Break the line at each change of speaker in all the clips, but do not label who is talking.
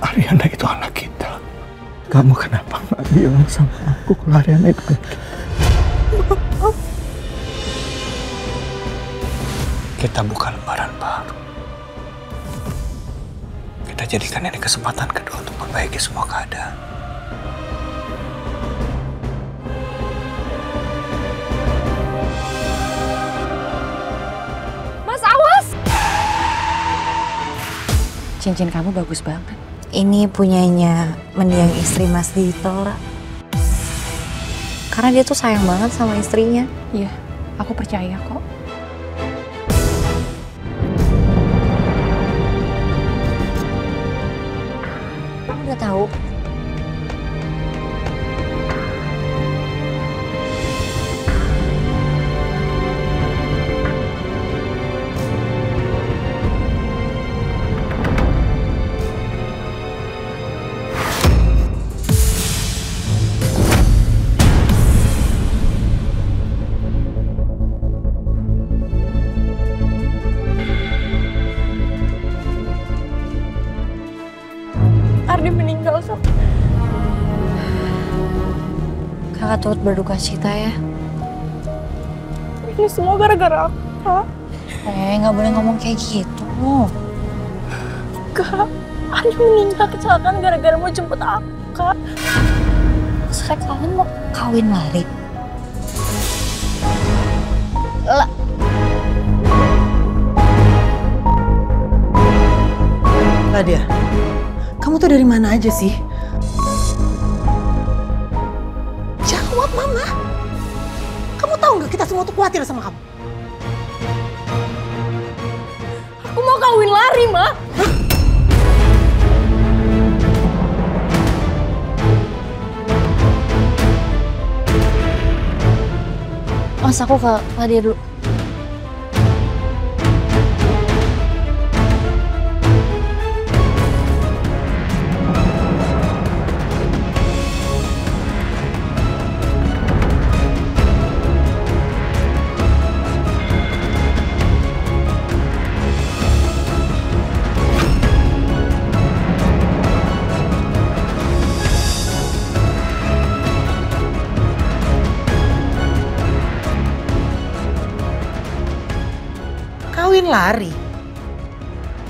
Ariana itu anak kita. Kamu kenapa nggak bilang sama aku kalau Ariana itu anak kita? Kita buka lembaran baru. Kita jadikan ini kesempatan kedua untuk memperbaiki semua keadaan.
Mas, awas! Cincin kamu bagus banget.
Ini punyanya mendiang istri Mas Dito, Ra. Karena dia tuh sayang banget sama istrinya.
Iya, aku percaya kok.
Kamu udah tahu?
Ardi meninggal, Sok.
Kakak turut berduka cita ya.
Ini semua gara-gara aku, Kak.
Nggak boleh ngomong kayak gitu.
Kak, Ardi meninggal kecelakaan gara-gara mau jemput aku, Kak.
Sekarang kalian mau kawin lari? Lah.
Nadia, kamu tuh dari mana aja sih? Jawab, Mama. Kamu tahu nggak kita semua tuh khawatir sama kamu?
Aku mau kawin lari, Ma.
Mas, aku ke Nadia dulu.
Kawin lari?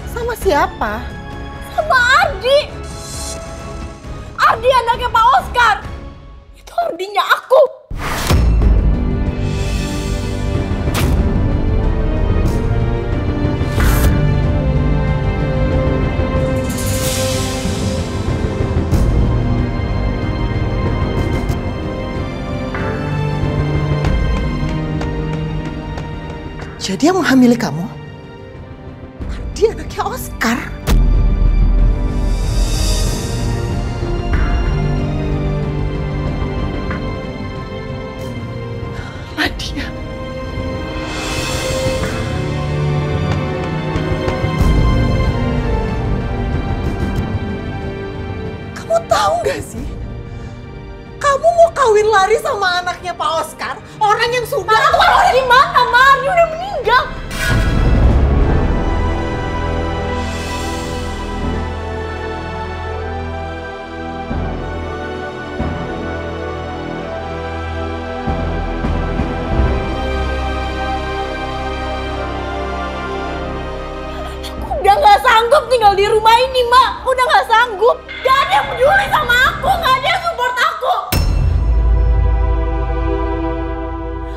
Sama siapa?
Sama Ardi. Ardi anaknya Pak Oscar. Itu Ardinya aku.
Jadi yang menghamili kamu? Dia anaknya Oscar. Nadia. Kamu tahu nggak sih? Kamu mau kawin lari sama anaknya Pak Oscar? Orang yang sudah...
Aku ada di mana, Ma? Ardi udah meninggal. Aku udah gak sanggup tinggal di rumah ini, Ma. Udah gak sanggup. Gak ada yang peduli sama aku. Gak ada yang support aku.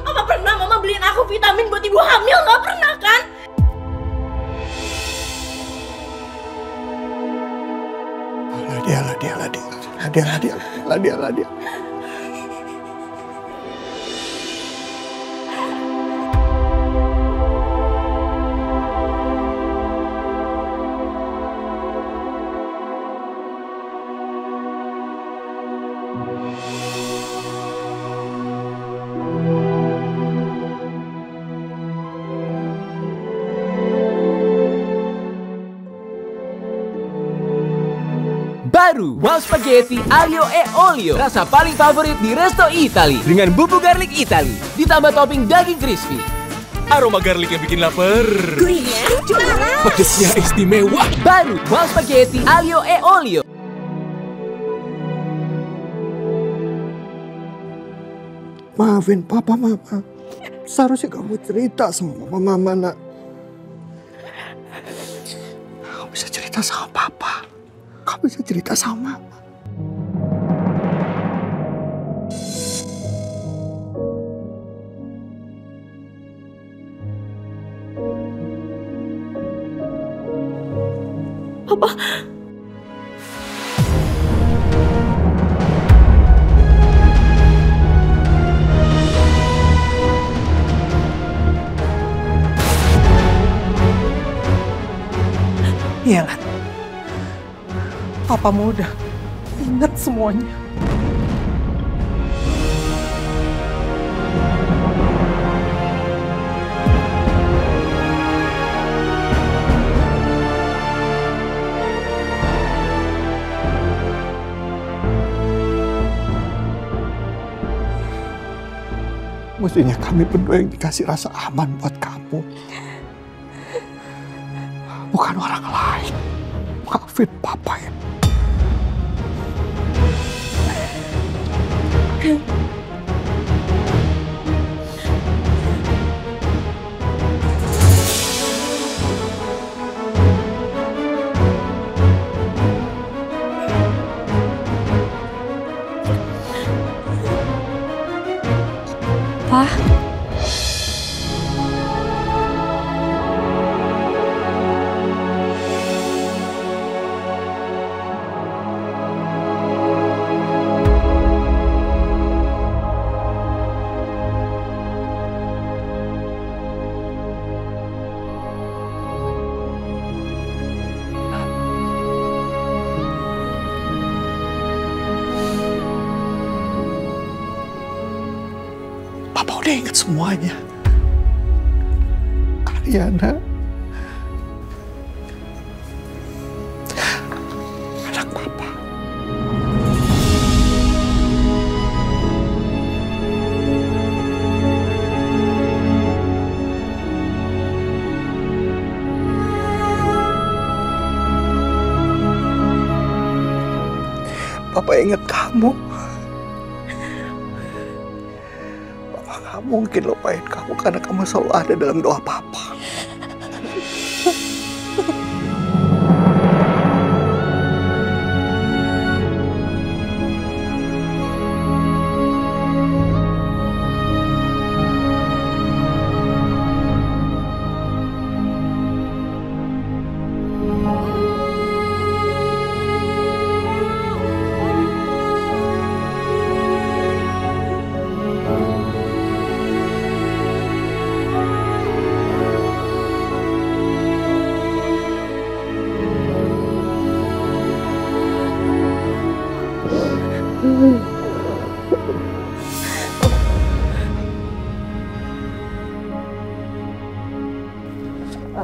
Apa pernah Mama beliin aku vitamin buat ibu hamil? Gak pernah kan?
Ladia.
Baru Wow Spaghetti Aglio e Olio, rasa paling favorit di Resto Italy dengan bumbu garlic Italy ditambah topping daging crispy. Aroma garlic yang bikin lapar.
Gurihnya juara.
Pedesnya istimewa. Baru Wow Spaghetti Aglio e Olio.
Maafin papa, mama. Seharusnya kamu cerita sama mama, nak. Kamu bisa cerita sama papa. Kamu bisa cerita sama mama.
Papa.
Iya kan? Papamu udah inget semuanya.
Mestinya kami berdua yang dikasih rasa aman buat kamu. Bukan orang lain. Maafin papa ya.
Pa.
Papa udah ingat semuanya. Ariana. Anak papa. Papa ingat kamu. Gak mungkin lupain kamu karena kamu selalu ada dalam doa papa.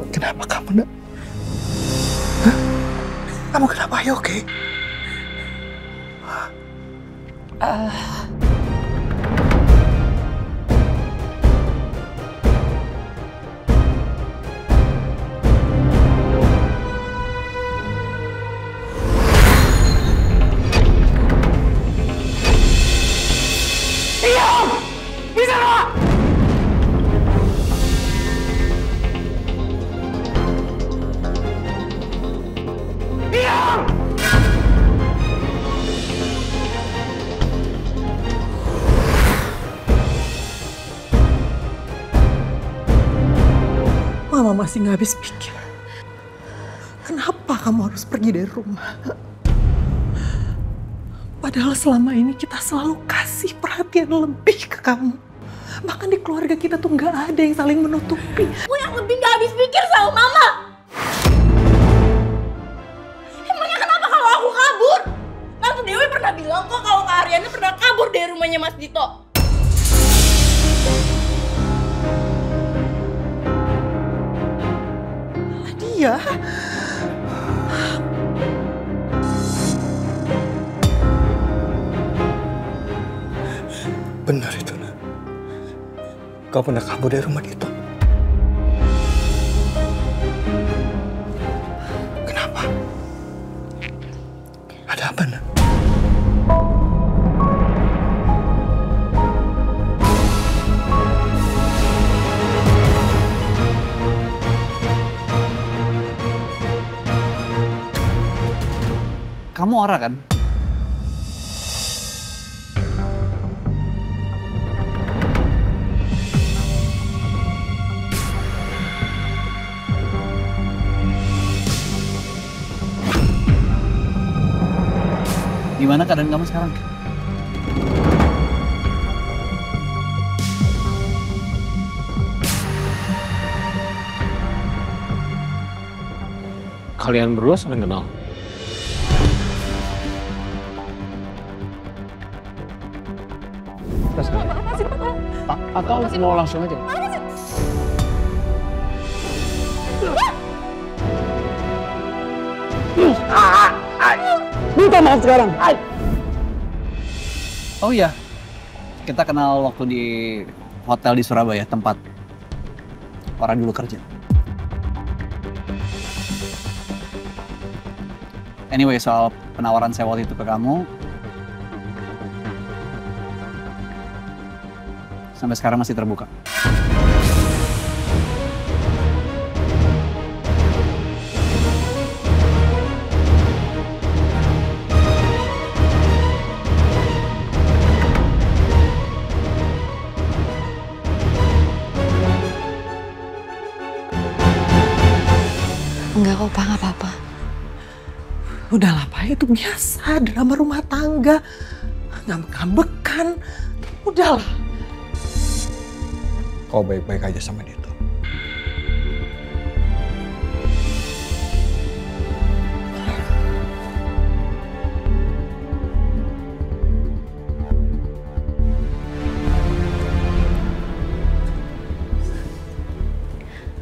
Kenapa kamu, nak? Hah? Kamu kenapa? Ayo, oke?
Mama masih nggak habis pikir. Kenapa kamu harus pergi dari rumah? Padahal selama ini kita selalu kasih perhatian lebih ke kamu. Bahkan di keluarga kita tuh nggak ada yang saling menutupi.
Kamu yang lebih gak habis pikir sama mama. Emangnya kenapa kalau aku kabur? Tante Dewi pernah bilang kok kalau Kak Aryana pernah kabur dari rumahnya Mas Dito.
Dia
benar itu, nak. Kau pernah kabur dari rumah itu.
Kamu Ora kan? Gimana keadaan kamu sekarang?
Kalian berdua saling kenal? Atau mau langsung aja? Minta maaf sekarang.
Oh iya, kita kenal waktu di hotel di Surabaya, tempat orang dulu kerja. Anyway, soal penawaran saya waktu itu ke kamu, sampai sekarang masih terbuka.
Enggak kok, Pak, nggak apa-apa.
Udahlah, Pak, itu biasa, drama rumah tangga. Ngambek-ngambekan. Udahlah.
Kau baik-baik aja sama dia tuh.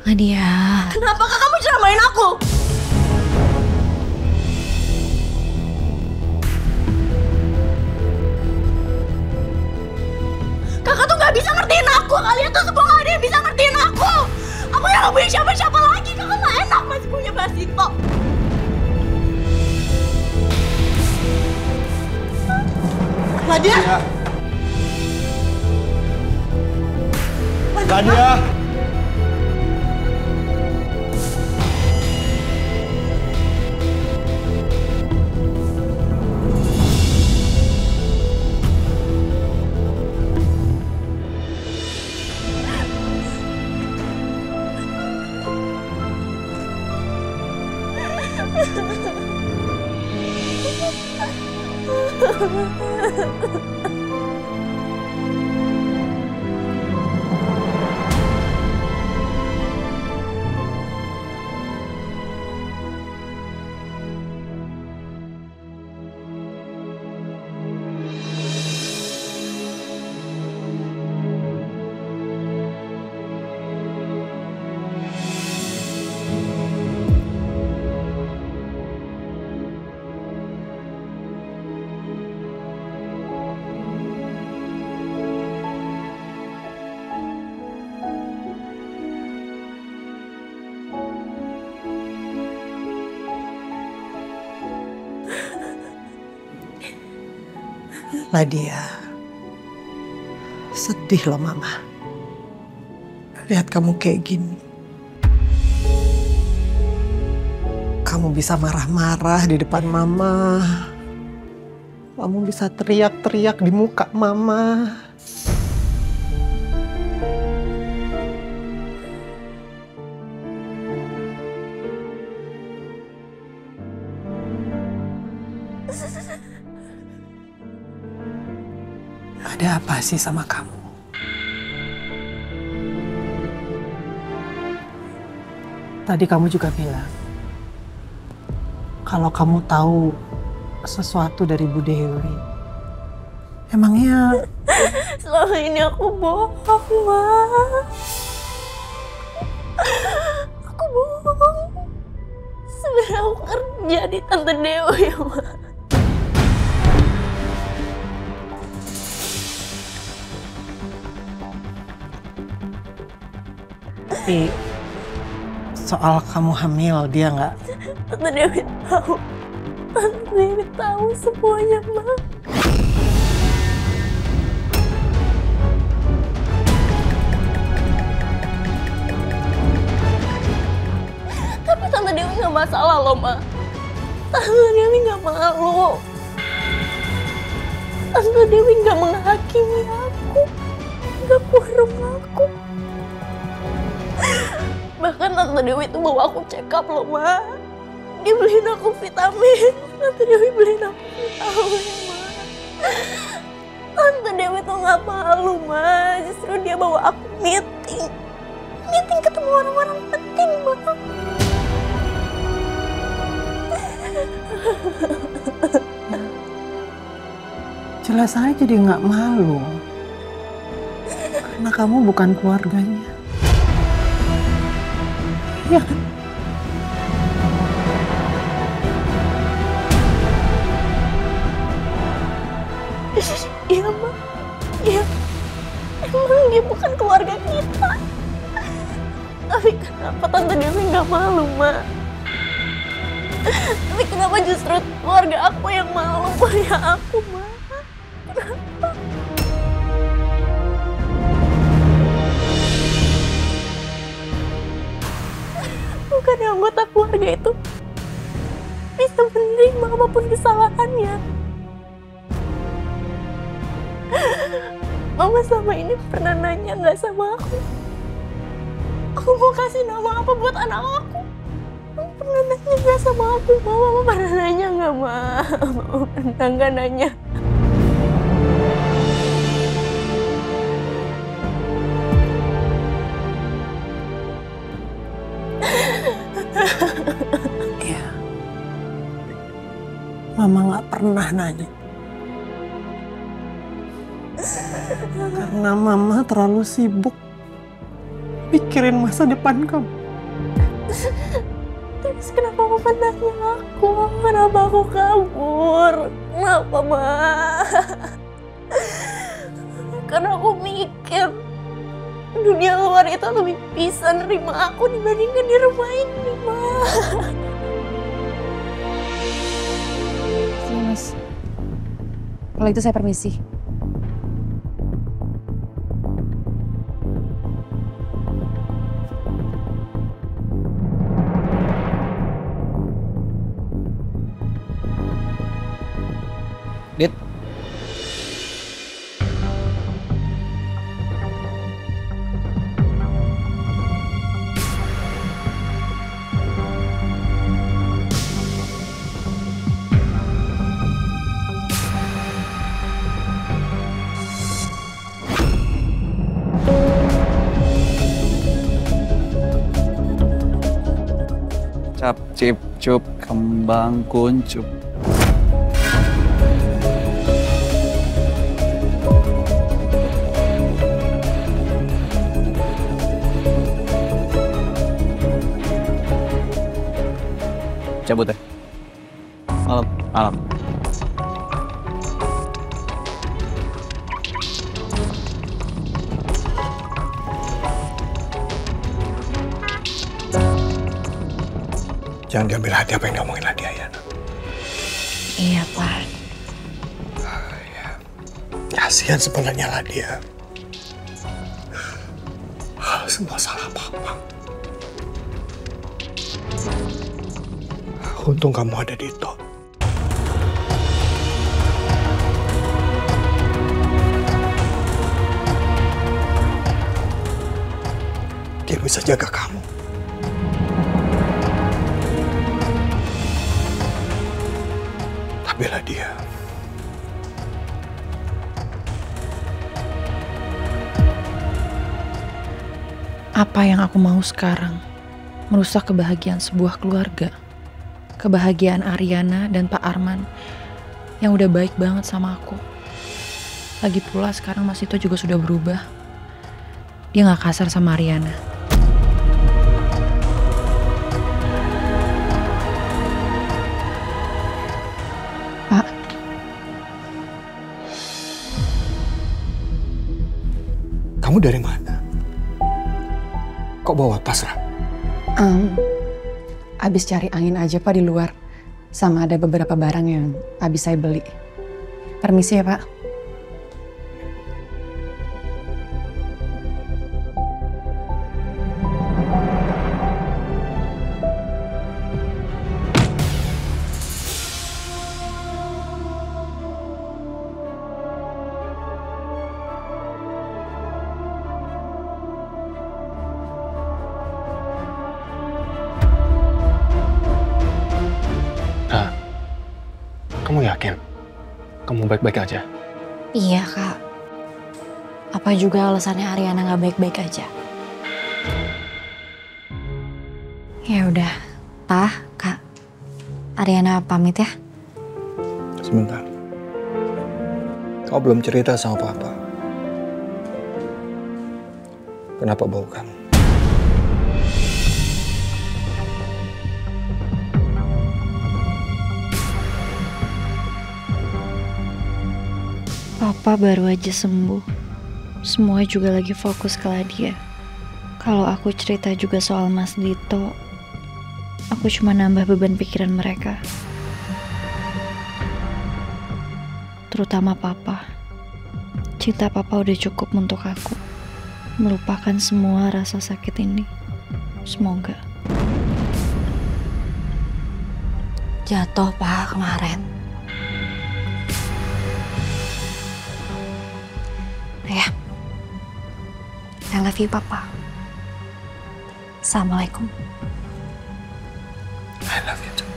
Nadia.
Kenapa kamu ceramain aku? Kakak tuh gak bisa ngertiin aku. Kalian tuh semua gak ada yang bisa ngertiin aku. Aku yang gak punya siapa-siapa lagi. Kakak gak enak masih punya Mbak Sito.
Nadia! Nadia!
Nadia, sedih loh Mama. Lihat kamu kayak gini. Kamu bisa marah-marah di depan Mama. Kamu bisa teriak-teriak di muka Mama. Ada apa sih sama kamu? Tadi kamu juga bilang kalau kamu tahu sesuatu dari Bu Dewi. Emangnya
Selama ini aku bohong, Ma. Aku bohong. Sebenarnya aku kerja di Tante Dewi, Ma.
Tapi soal kamu hamil, dia nggak?
Tante Dewi tahu. Tante Dewi tahu semuanya, Ma. Tapi Tante Dewi nggak masalah loh, Ma. Tante Dewi nggak malu. Tante Dewi nggak menghakimi aku, nggak kurung aku. Bahkan Tante Dewi itu bawa aku check up loh, Ma. Dia beliin aku vitamin. Tante Dewi beliin aku vitamin, Ma. Tante Dewi tuh nggak malu, Ma. Justru dia bawa aku meeting ketemu orang-orang penting, Ma.
Jelas aja dia nggak malu. Karena kamu bukan keluarganya. Iya kan?
Iya, Ma. Iya. Emang dia bukan keluarga kita. Tapi kenapa Tante Dewi nggak malu, Ma? Tapi kenapa justru keluarga aku yang malu punya aku, Ma? Kenapa? Bukan anggota keluarga itu bisa menerima apapun kesalahannya. Mama selama ini pernah nanya nggak sama aku mau kasih nama apa buat anak aku? Mama pernah nanya nggak sama aku? Mama pernah nanya nggak, Ma? Mama pernah nggak nanya?
Iya. Mama nggak pernah nanya. Karena Mama terlalu sibuk pikirin masa depan kamu.
Terus kenapa Mama nanya aku? Kenapa aku kabur? Kenapa, Ma? Karena aku mikir dunia luar itu lebih bisa nerima aku dibandingkan di rumah ini, Ma.
Sini, Mas. Kalau itu saya permisi.
Dit. Cap, cip, cup, kembang kuncup. Cabut ya. Malam.
Jangan diambil hati apa yang diomongin Nadia ya.
Iya, Pak.
Kasihan sebenarnya Nadia. Semua salah Papa. Untung kamu ada di Dito. Dia bisa jaga kamu. Tapi lah dia.
Apa yang aku mau sekarang? Merusak kebahagiaan sebuah keluarga. Kebahagiaan Ariana dan Pak Arman yang udah baik banget sama aku. Lagi pula sekarang Mas Tito juga sudah berubah. Dia gak kasar sama Ariana. Pak.
Kamu dari mana? Kok bawa tas, Ra?
Abis cari angin aja, Pak, di luar. Sama ada beberapa barang yang abis saya beli. Permisi ya, Pak.
Kamu yakin? Kamu baik-baik aja?
Iya, Kak. Apa juga alasannya Ariana nggak baik-baik aja? Ya udah, Pak, Kak. Ariana pamit ya.
Sebentar. Kau belum cerita sama Papa. Kenapa bau kamu?
Papa baru aja sembuh. Semua juga lagi fokus ke Ladia. Kalau aku cerita juga soal Mas Dito, aku cuma nambah beban pikiran mereka. Terutama Papa. Cinta Papa udah cukup untuk aku melupakan semua rasa sakit ini. Semoga.
Jatuh, Pak, kemarin. Ya. I love you, Papa. Assalamualaikum.
I love you too.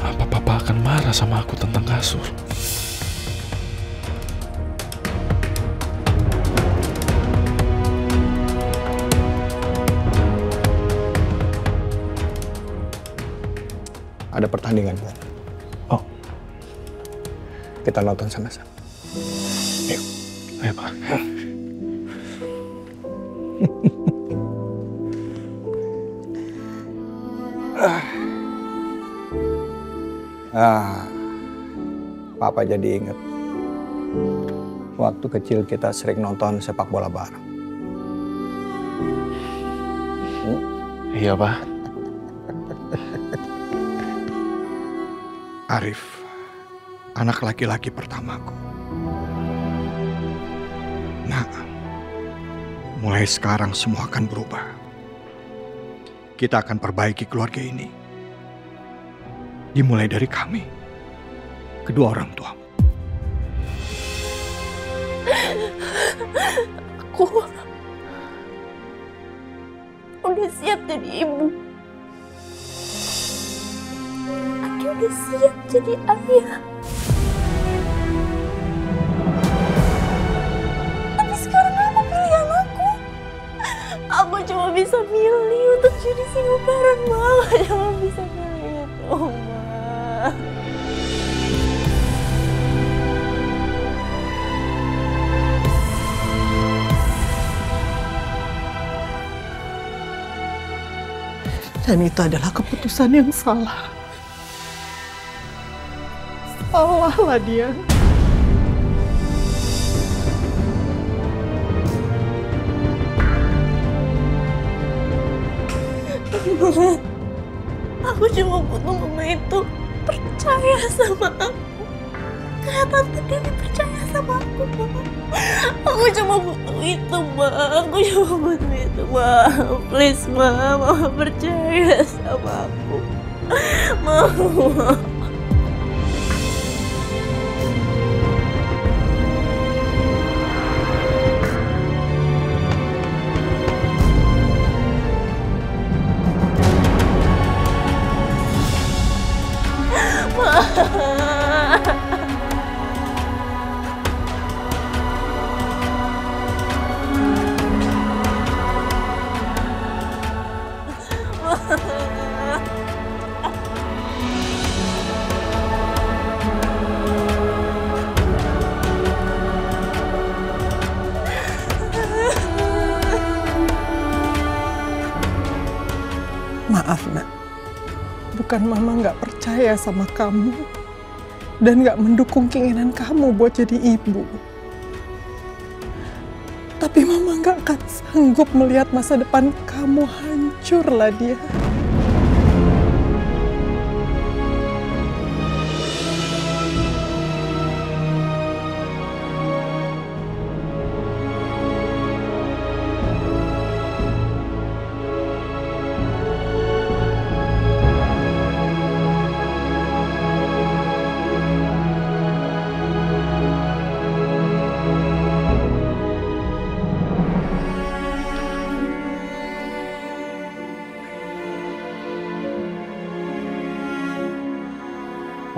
Apa Papa akan marah sama aku tentang kasur?
Ada pertandingan, Bu. Oh. Kita nonton sama-sama. Yuk.
Ayo, Pak.
Papa jadi inget. Waktu kecil kita sering nonton sepak bola bareng.
Iya, Pak.
Arif, anak laki-laki pertamaku. Nah, mulai sekarang semua akan berubah. Kita akan perbaiki keluarga ini. Dimulai dari kami, kedua orang tua.
Aku udah siap jadi ibu. Aku udah siap jadi ayah. Tapi sekarang apa pilihan aku? Aku cuma bisa milih untuk jadi singobaran, Ma. Aku cuma bisa milih itu, Ma.
Dan itu adalah keputusan yang salah. Salah lah dia.
Mama, aku cuma butuh mama itu percaya sama aku. Kayak tante Dewi percaya sama aku, Mama. Aku cuma butuh itu, Ma. Aku cuma butuh itu, Ma. Please, Ma. Mama percaya sama aku. Mama.
Maaf, Nak. Bukan Mama nggak percaya sama kamu dan nggak mendukung keinginan kamu buat jadi ibu. Tapi Mama nggak akan sanggup melihat masa depan kamu hancur lah dia.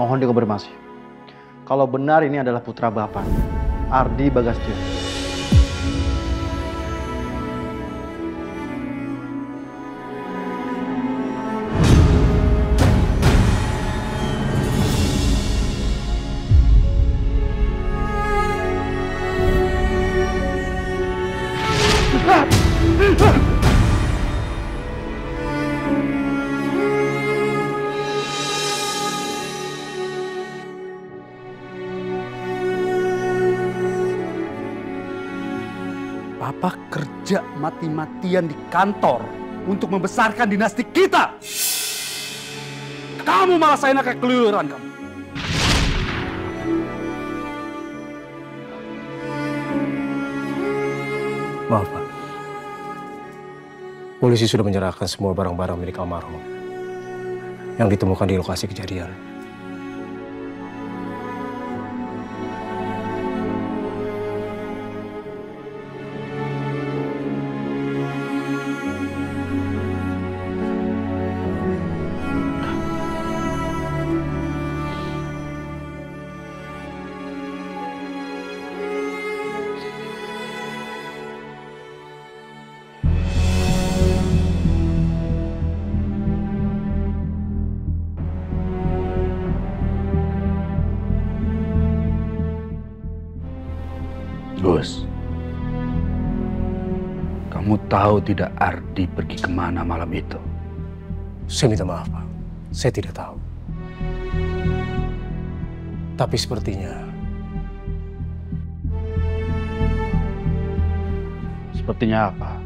Mohon dikonfirmasi. Kalau benar ini adalah putra Bapak, Ardi Bagastio.
Papa kerja mati-matian di kantor untuk membesarkan dinasti kita. Kamu malah saya kayak keluyuran kamu.
Maaf, Pak. Polisi sudah menyerahkan semua barang-barang milik almarhum yang ditemukan di lokasi kejadian.
Gus, kamu tahu tidak Ardi pergi kemana malam itu?
Saya minta maaf, Pak. Saya tidak tahu. Tapi sepertinya...
Sepertinya apa?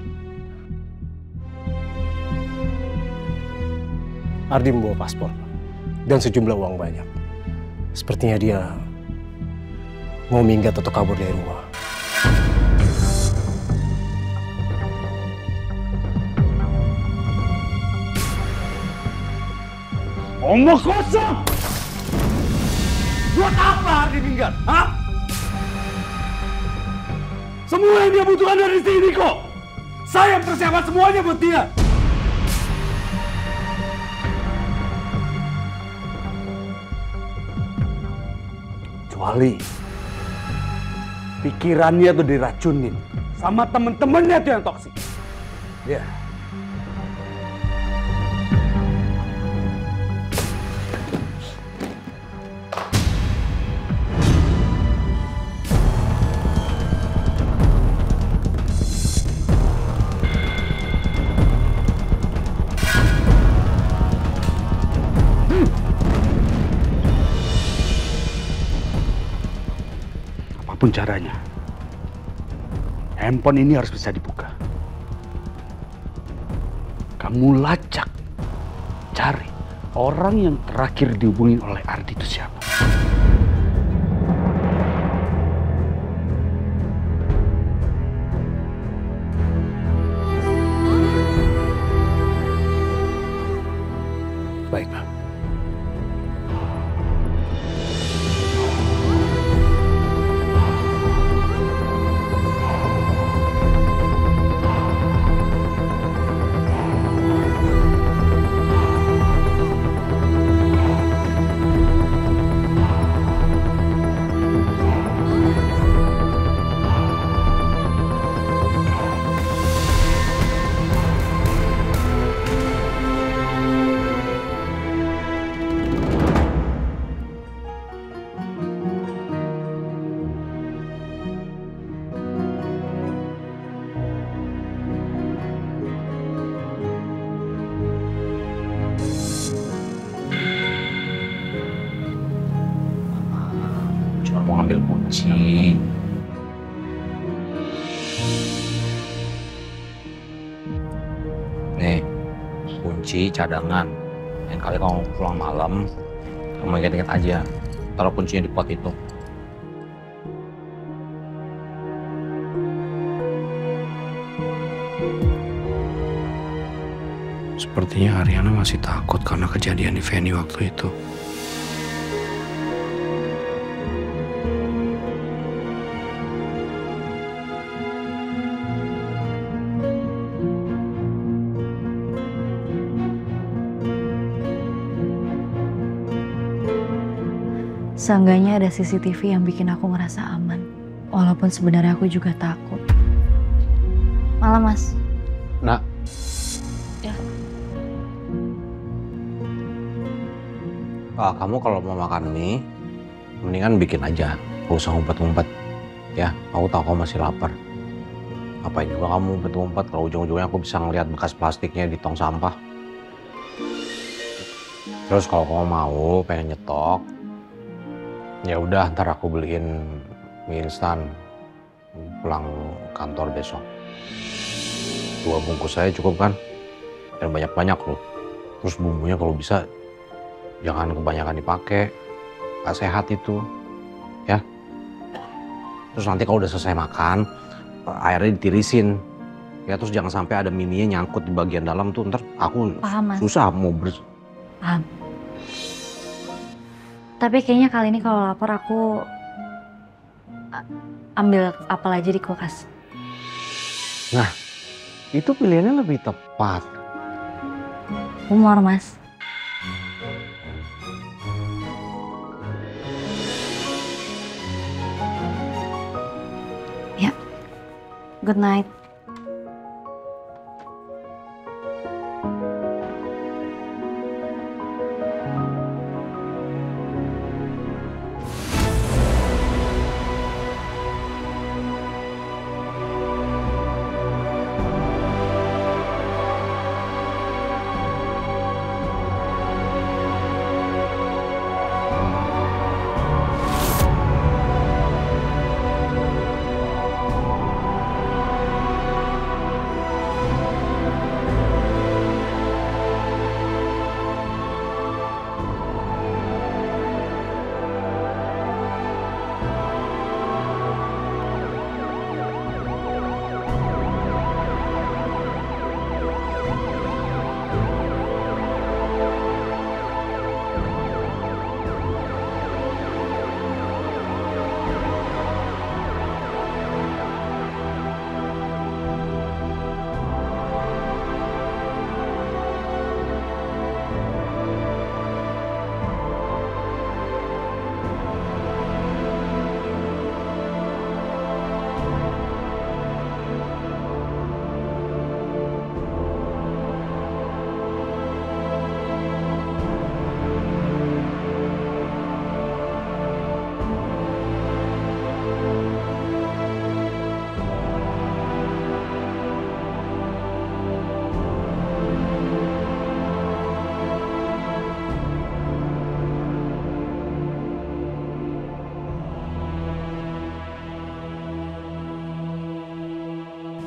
Ardi membawa paspor, Pak. Dan sejumlah uang banyak. Sepertinya dia mau minggat atau kabur dari rumah.
Omong kosong! Buat apa Ardi minggat? Hah? Semua yang dia butuhkan dari sini kok. Saya persiapkan semuanya buat dia. Kecuali pikirannya tuh diracunin sama temen-temennya tuh yang toksik. Ya. Apapun caranya, handphone ini harus bisa dibuka. Kamu lacak, cari orang yang terakhir dihubungi oleh Ardi itu siapa.
Baik, Pak.
Mau ambil kunci. Nih, kunci cadangan. Lain kali kalau pulang malam, kamu ingat-ingat aja. Taruh kuncinya di pot itu.
Sepertinya Ariana masih takut karena kejadian di venue waktu itu.
Seenggaknya ada CCTV yang bikin aku ngerasa aman. Walaupun sebenarnya aku juga takut. Malam, Mas.
Nak.
Ya.
Kamu kalau mau makan mie, mendingan bikin aja. Gak usah ngumpet-ngumpet. Ya, aku tahu kamu masih lapar. Ngapain juga kamu ngumpet-ngumpet kalau ujung-ujungnya aku bisa ngeliat bekas plastiknya di tong sampah. Terus kalau kamu mau pengen nyetok, ya udah ntar aku beliin mie instan pulang kantor besok. 2 bungkus saya cukup kan? Dan banyak-banyak loh. Terus bumbunya kalau bisa jangan kebanyakan dipakai, gak sehat itu, ya. Terus nanti kalau udah selesai makan, airnya ditirisin, ya. Terus jangan sampai ada mininya nyangkut di bagian dalam tuh, ntar aku
Paham, Mas.
susah mau
Paham. Tapi kayaknya kali ini kalau lapar aku ambil apel aja di kulkas.
Nah, itu pilihannya lebih tepat.
Humor, Mas. Ya, good night.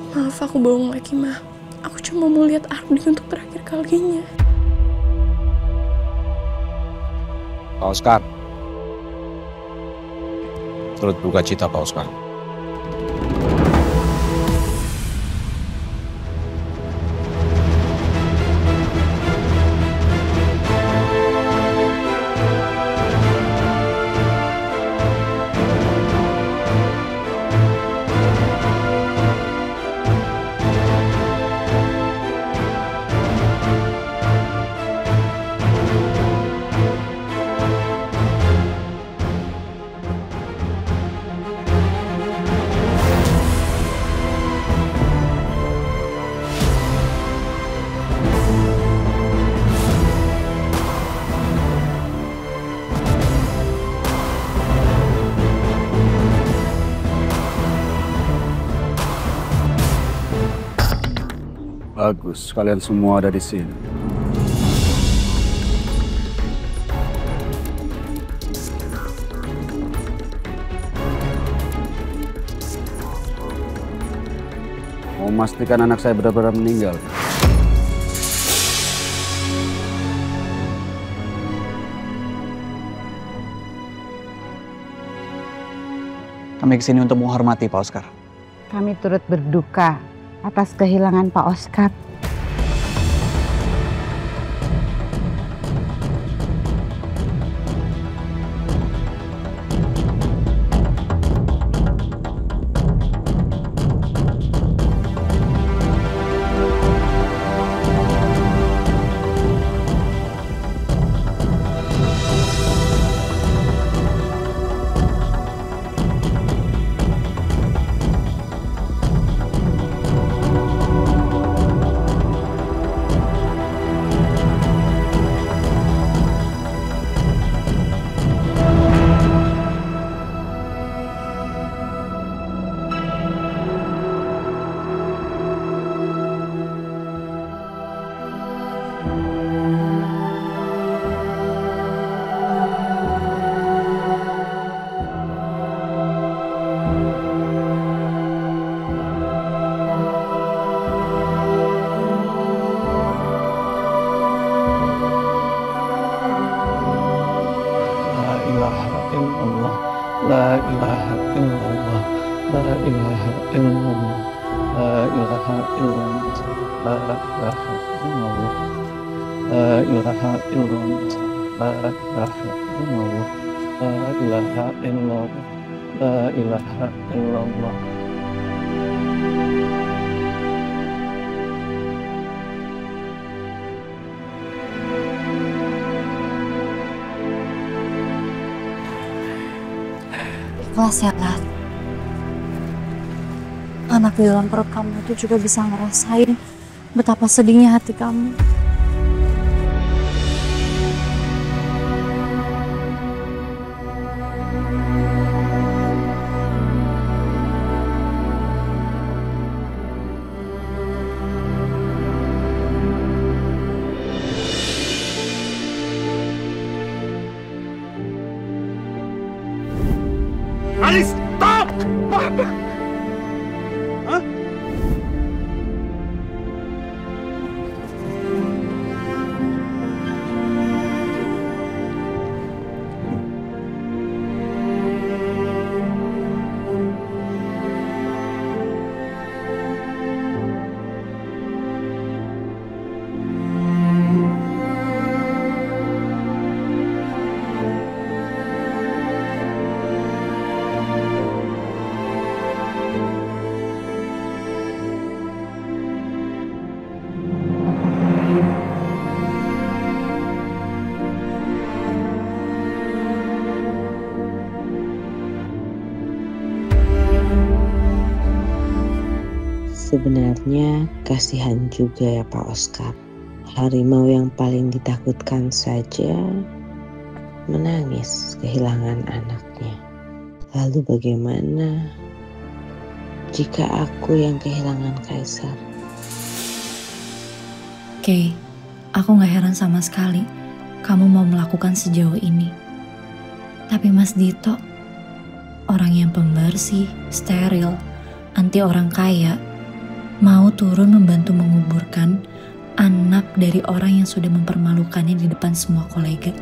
Maaf aku bohong lagi, Ma. Aku cuma mau lihat Ardi untuk terakhir kalinya.
Pak Oscar. Turut berduka cita, Pak Oscar.
Bagus, kalian semua ada di sini. Mau memastikan anak saya benar-benar meninggal.
Kami kesini untuk menghormati Pak Oscar.
Kami turut berduka atas kehilangan Pak Oscar.
La ilaha illallah, la ilaha illallah, la ilaha illallah, la ilaha illallah, la ilaha illallah, la ilaha illallah, la ilaha illallah, la ilaha illallah.
Ikhlas ya, Lat. Anak di dalam perut kamu itu juga bisa ngerasain betapa sedihnya hati kamu.
Alis, stop! Hah?
Sebenarnya kasihan juga ya Pak Oscar. Harimau yang paling ditakutkan saja menangis kehilangan anaknya. Lalu bagaimana jika aku yang kehilangan Kaisar?
Kay, aku gak heran sama sekali kamu mau melakukan sejauh ini. Tapi Mas Dito, orang yang pembersih, steril, anti orang kaya, mau turun membantu menguburkan anak dari orang yang sudah mempermalukannya di depan semua kolega.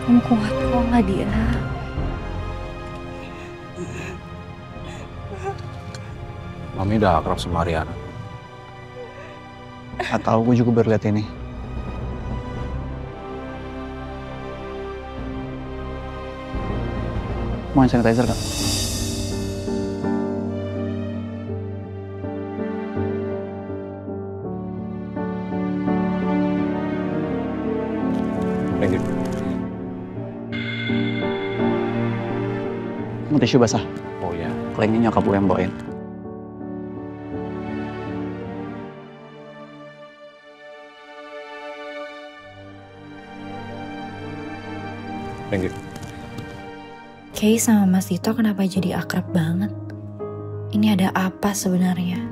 Kamu kuat kok, nggak dia?
Mami udah akrab sama Ariana.
Atau gue juga baru lihat ini. Mau hand sanitizer gak?
Thank you.
Mau tisu basah?
Oh ya.
Klengnya nyokap gue yang bawain.
Thank you.
Kay sama Mas Dito kenapa jadi akrab banget? Ini ada apa sebenarnya?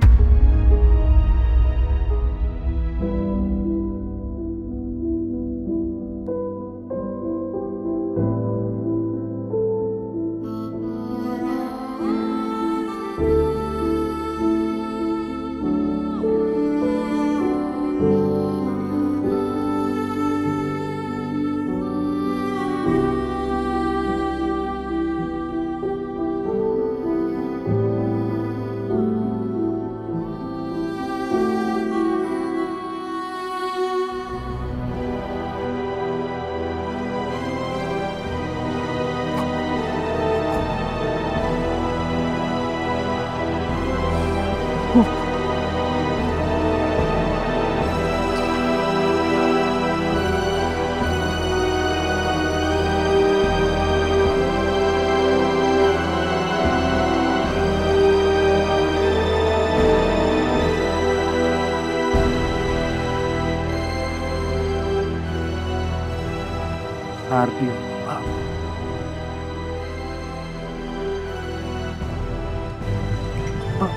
Ardi,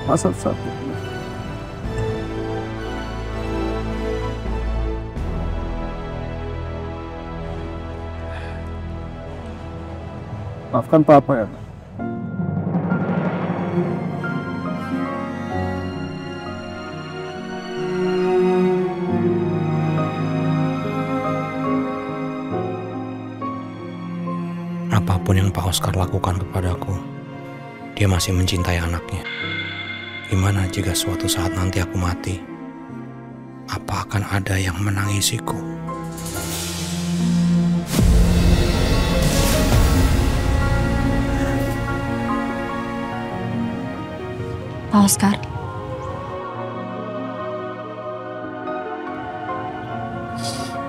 masa satu. Maafkan Papa ya.
Apapun yang Pak Oscar lakukan kepadaku, dia masih mencintai anaknya. Gimana jika suatu saat nanti aku mati? Apa akan ada yang menangisiku?
Pak Oscar,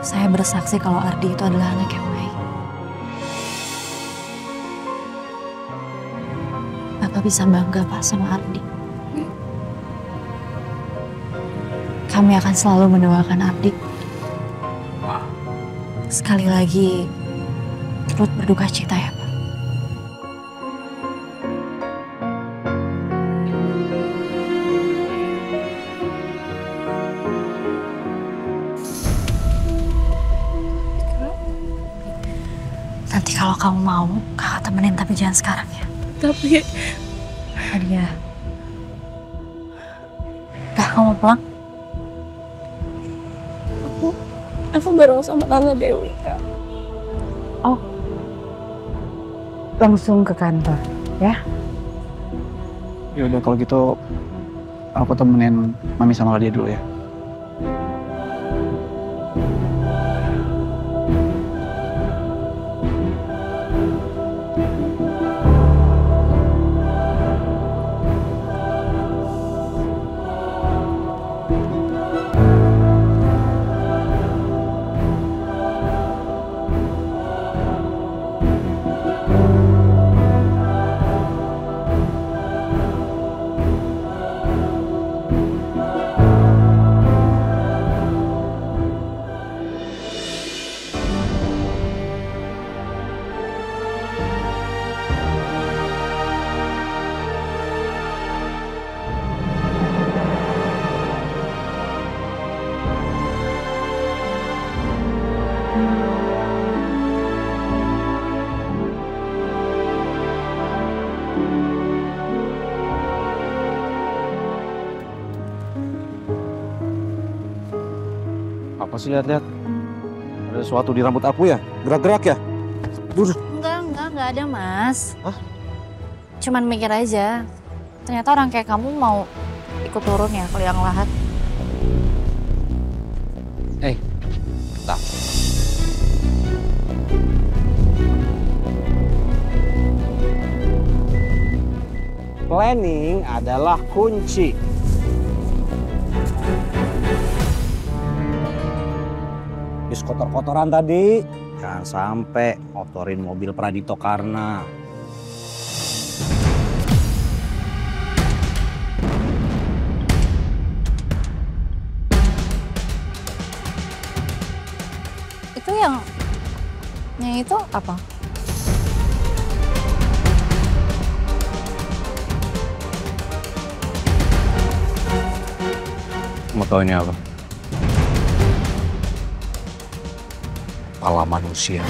saya bersaksi kalau Ardi itu adalah anak yang baik. Bapak bisa bangga Pak sama Ardi. Kami akan selalu mendoakan Ardi. Sekali lagi, turut berduka cita ya Pak. Nanti kalau kamu mau, kakak temenin tapi jangan sekarang ya.
Tapi...
Adia. Udah, kamu mau pulang?
Aku bareng sama Tante Dewi, Kak.
Oh, langsung ke kantor, ya?
Ya udah kalau gitu, aku temenin Mami sama Nadia dulu ya.
Apa sih lihat-lihat? Ada sesuatu di rambut aku ya? Gerak-gerak ya?
Enggak ada Mas. Hah? Cuman mikir aja. Ternyata orang kayak kamu mau ikut turun ya ke liang lahat.
Bentar.
Planning adalah kunci. Bis kotor-kotoran tadi, jangan sampai ngotorin mobil Pradito Karna.
Itu yang itu apa?
Mau tahu ini apa? Kepala manusia.